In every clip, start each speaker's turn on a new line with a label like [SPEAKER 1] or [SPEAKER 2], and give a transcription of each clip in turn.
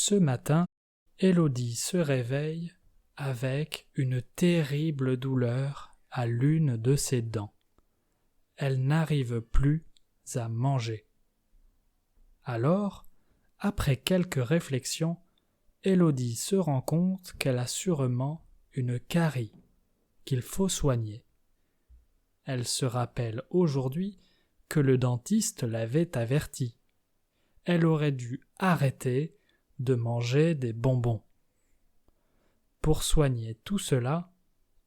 [SPEAKER 1] Ce matin, Élodie se réveille avec une terrible douleur à l'une de ses dents. Elle n'arrive plus à manger. Alors, après quelques réflexions, Élodie se rend compte qu'elle a sûrement une carie qu'il faut soigner. Elle se rappelle aujourd'hui que le dentiste l'avait avertie. Elle aurait dû arrêter de manger des bonbons. Pour soigner tout cela,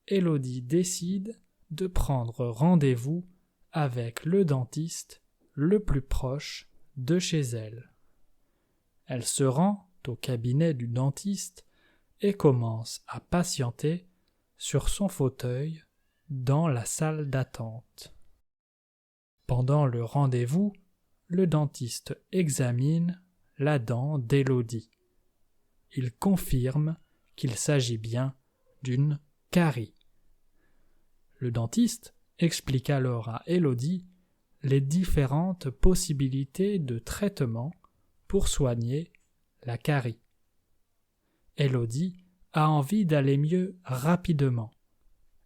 [SPEAKER 1] Élodie décide de prendre rendez-vous avec le dentiste le plus proche de chez elle. Elle se rend au cabinet du dentiste et commence à patienter sur son fauteuil dans la salle d'attente. Pendant le rendez-vous, le dentiste examine la dent d'Élodie. Il confirme qu'il s'agit bien d'une carie. Le dentiste explique alors à Élodie les différentes possibilités de traitement pour soigner la carie. Élodie a envie d'aller mieux rapidement.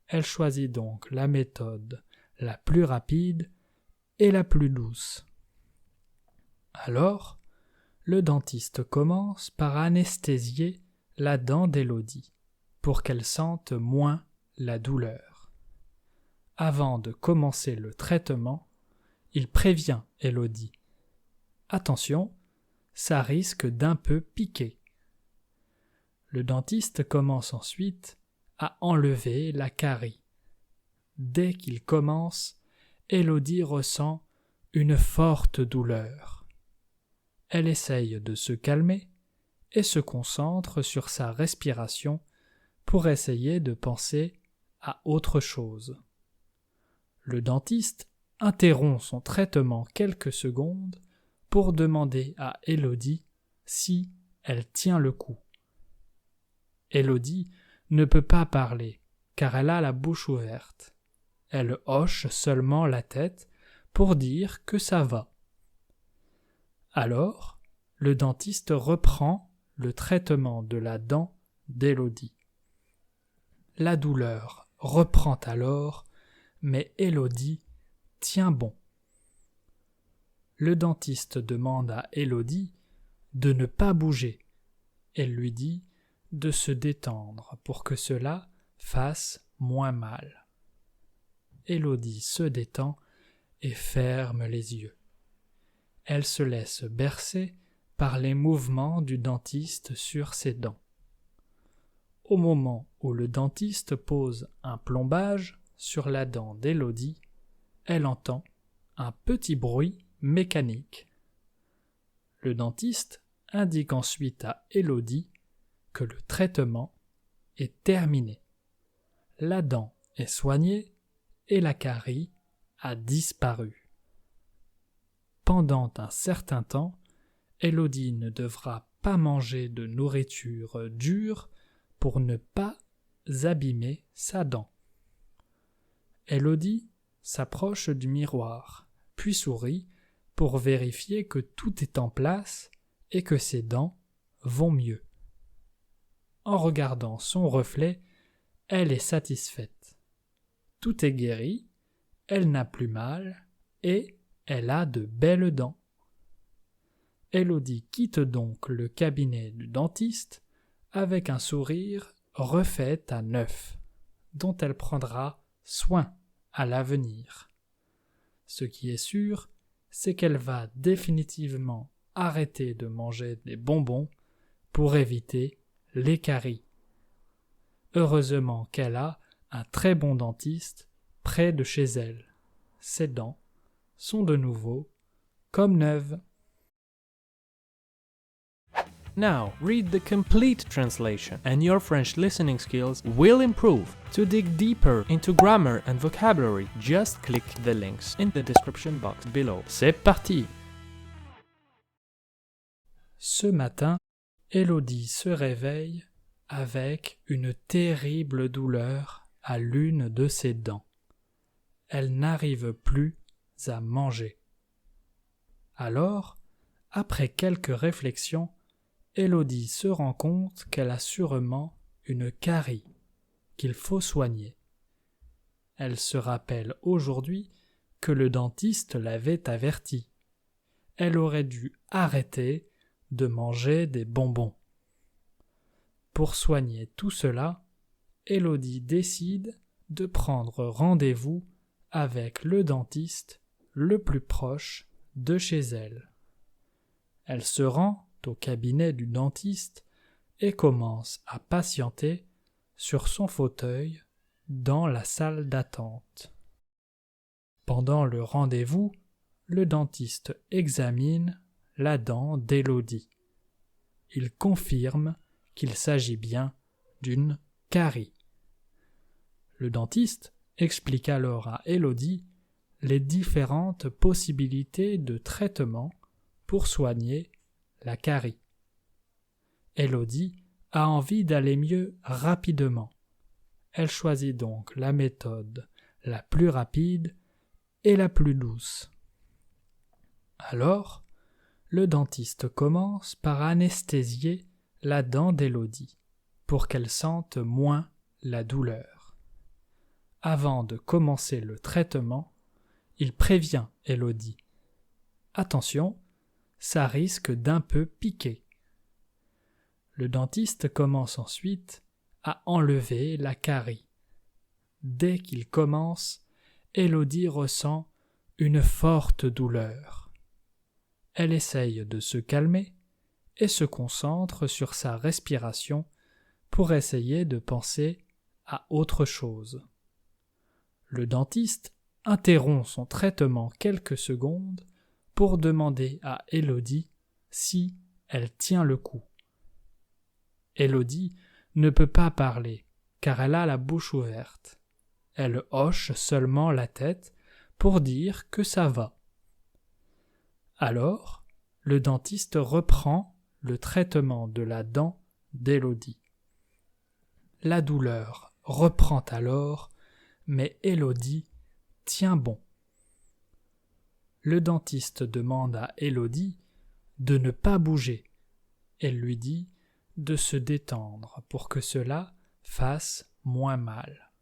[SPEAKER 1] Elle choisit donc la méthode la plus rapide et la plus douce. Alors, le dentiste commence par anesthésier la dent d'Élodie pour qu'elle sente moins la douleur. Avant de commencer le traitement, il prévient Élodie. Attention, ça risque d'un peu piquer. Le dentiste commence ensuite à enlever la carie. Dès qu'il commence, Élodie ressent une forte douleur. Elle essaye de se calmer et se concentre sur sa respiration pour essayer de penser à autre chose. Le dentiste interrompt son traitement quelques secondes pour demander à Élodie si elle tient le coup. Élodie ne peut pas parler car elle a la bouche ouverte. Elle hoche seulement la tête pour dire que ça va. Alors, le dentiste reprend le traitement de la dent d'Élodie. La douleur reprend alors, mais Élodie tient bon. Le dentiste demande à Élodie de ne pas bouger. Elle lui dit de se détendre pour que cela fasse moins mal. Élodie se détend et ferme les yeux. Elle se laisse bercer par les mouvements du dentiste sur ses dents. Au moment où le dentiste pose un plombage sur la dent d'Élodie, elle entend un petit bruit mécanique. Le dentiste indique ensuite à Élodie que le traitement est terminé. La dent est soignée et la carie a disparu. Pendant un certain temps, Élodie ne devra pas manger de nourriture dure pour ne pas abîmer sa dent. Élodie s'approche du miroir, puis sourit pour vérifier que tout est en place et que ses dents vont mieux. En regardant son reflet, elle est satisfaite. Tout est guéri, elle n'a plus mal et elle a de belles dents. Élodie quitte donc le cabinet du dentiste avec un sourire refait à neuf, dont elle prendra soin à l'avenir. Ce qui est sûr, c'est qu'elle va définitivement arrêter de manger des bonbons pour éviter les caries. Heureusement qu'elle a un très bon dentiste près de chez elle. Ses dents sont de nouveau comme neuves.
[SPEAKER 2] Now, read the complete translation and your French listening skills will improve. To dig deeper into grammar and vocabulary, just click the links in the description box below. C'est parti!
[SPEAKER 1] Ce matin, Élodie se réveille avec une terrible douleur à l'une de ses dents. Elle n'arrive plus à manger. Alors, après quelques réflexions, Élodie se rend compte qu'elle a sûrement une carie qu'il faut soigner. Elle se rappelle aujourd'hui que le dentiste l'avait avertie. Elle aurait dû arrêter de manger des bonbons. Pour soigner tout cela, Élodie décide de prendre rendez-vous avec le dentiste le plus proche de chez elle. Elle se rend au cabinet du dentiste et commence à patienter sur son fauteuil dans la salle d'attente. Pendant le rendez-vous, le dentiste examine la dent d'Élodie. Il confirme qu'il s'agit bien d'une carie. Le dentiste explique alors à Élodie les différentes possibilités de traitement pour soigner la carie. Élodie a envie d'aller mieux rapidement. Elle choisit donc la méthode la plus rapide et la plus douce. Alors, le dentiste commence par anesthésier la dent d'Élodie pour qu'elle sente moins la douleur. Avant de commencer le traitement, il prévient Élodie. Attention, ça risque d'un peu piquer. Le dentiste commence ensuite à enlever la carie. Dès qu'il commence, Élodie ressent une forte douleur. Elle essaye de se calmer et se concentre sur sa respiration pour essayer de penser à autre chose. Le dentiste interrompt son traitement quelques secondes pour demander à Élodie si elle tient le coup. Élodie ne peut pas parler car elle a la bouche ouverte. Elle hoche seulement la tête pour dire que ça va. Alors, le dentiste reprend le traitement de la dent d'Élodie. La douleur reprend alors, mais Élodie tient bon. Le dentiste demande à Élodie de ne pas bouger. Elle lui dit de se détendre pour que cela fasse moins mal.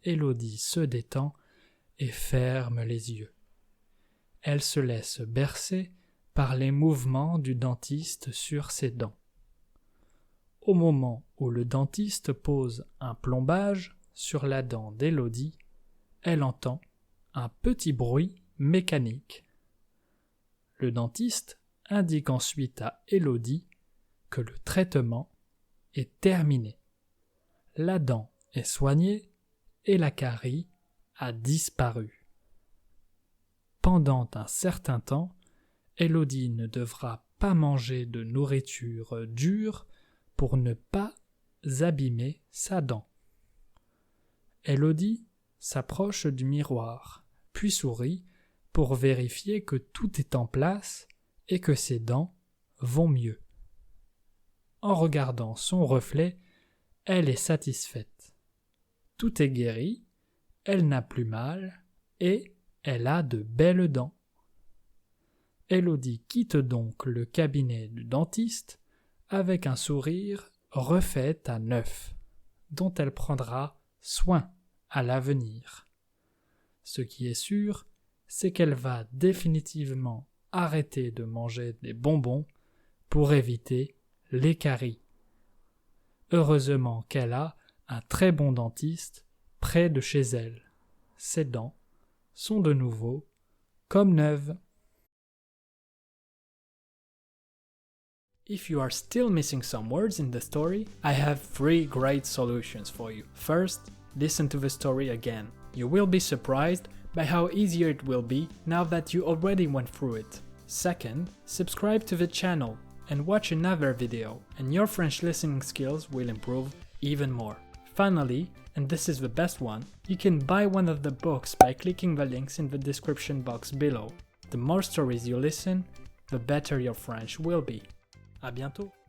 [SPEAKER 1] Élodie se détend et ferme les yeux. Elle se laisse bercer par les mouvements du dentiste sur ses dents. Au moment où le dentiste pose un plombage sur la dent d'Élodie, elle entend un petit bruit mécanique. Le dentiste indique ensuite à Élodie que le traitement est terminé. La dent est soignée et la carie a disparu. Pendant un certain temps, Élodie ne devra pas manger de nourriture dure pour ne pas abîmer sa dent. Élodie s'approche du miroir, puis sourit pour vérifier que tout est en place et que ses dents vont mieux. En regardant son reflet, elle est satisfaite. Tout est guéri, elle n'a plus mal et elle a de belles dents. Élodie quitte donc le cabinet du dentiste avec un sourire refait à neuf, dont elle prendra soin à l'avenir. Ce qui est sûr, c'est qu'elle va définitivement arrêter de manger des bonbons pour éviter les caries. Heureusement qu'elle a un très bon dentiste près de chez elle. Ses dents sont de nouveau comme neuves. If you are still missing some words in the story, I have 3 great solutions for you. First, listen to the story again. You will be surprised by how easier it will be now that you already went through it. Second, subscribe to the channel and watch another video, and your French listening skills will improve even more. Finally, and this is the best one, you can buy one of the books by clicking the links in the description box below. The more stories you listen, the better your French will be. À bientôt!